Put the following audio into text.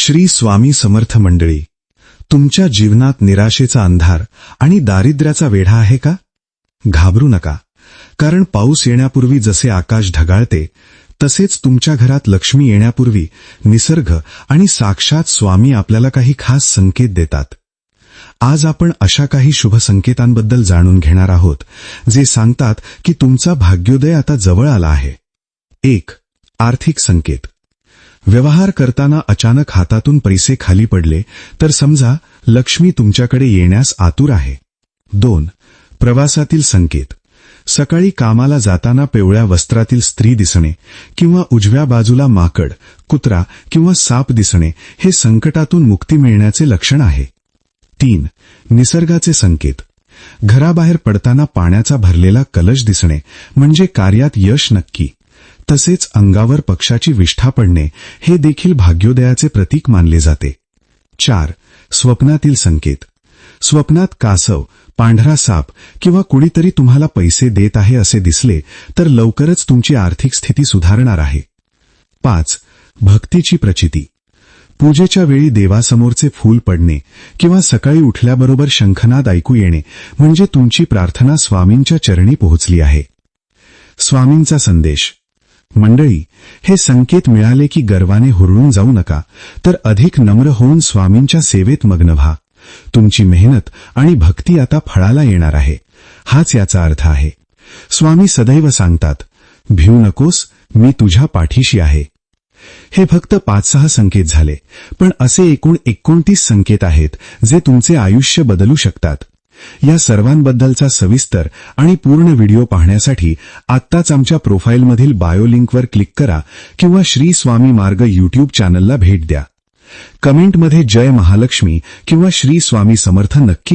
श्री स्वामी समर्थ मंडळी, तुमच्या जीवनात निराशेचा अंधार आणि दारिद्र्याचा वेढा आहे का? घाबरू नका, कारण पाऊस येण्यापूर्वी जसे आकाश ढगाळते तसेच तुमच्या घरात लक्ष्मी येण्यापूर्वी निसर्ग आणि साक्षात स्वामी आपल्याला काही खास संकेत देतात. आज आपण अशा काही शुभ संकेतांबद्दल जाणून घेणार आहोत जे सांगतात की तुमचा भाग्योदय आता जवळ आला आहे. 1. आर्थिक संकेत. व्यवहार करताना अचानक हातातून पैसे खाली पडले तर समजा लक्ष्मी तुमच्याकडे येण्यास आतुर आहे. 2. प्रवासातील संकेत. सकाळी कामाला जाताना पिवळ्या वस्त्रातील स्त्री दिसणे किंवा उजव्या बाजूला माकड, कुत्रा किंवा साप दिसणे हे संकटातून मुक्ती मिळण्याचे लक्षण आहे. 3. निसर्गाचे संकेत. घराबाहेर पडताना पाण्याचा भरलेला कलश दिसणे म्हणजे कार्यात यश नक्की. तसेच अंगावर पक्षाची विष्ठा पडणे हे देखील भाग्योदयाचे प्रतीक मानले जाते. 4. स्वप्नातील संकेत. स्वप्नात कासव, पांढरा साप किंवा कुणीतरी तुम्हाला पैसे देत आहे असे दिसले तर लवकरच तुमची आर्थिक स्थिती सुधारणार आहे. 5. भक्तीची प्रचिती. पूजेच्या वेळी देवासमोरचे फूल पडणे किंवा सकाळी उठल्याबरोबर शंखनाद ऐकू येणे म्हणजे तुमची प्रार्थना स्वामींच्या चरणी पोहोचली आहे. स्वामींचा संदेश. मंडळी, हे संकेत मिळाले की गर्वाने हुरळून जाऊ नका, तर अधिक नम्र होऊन स्वामींच्या सेवेत मग्न व्हा. तुमची मेहनत आणि भक्ती आता फळाला येणार आहे, हाच याचा अर्थ आहे. स्वामी सदैव सांगतात, भिऊ नकोस, मी तुझ्या पाठीशी आहे. हे फक्त 5-6 संकेत झाले, पण असे एकूण 29 संकेत आहेत जे तुमचे आयुष्य बदलू शकतात. या सर्वांबद्दलचा सविस्तर आणि पूर्ण व्हिडिओ पाहण्यासाठी आत्ताच आमच्या प्रोफाईलमधील बायो लिंकवर क्लिक करा किंवा श्री स्वामी मार्ग यूट्यूब चॅनलला भेट द्या. कमेंटमध्ये जय महालक्ष्मी किंवा श्री स्वामी समर्थ नक्की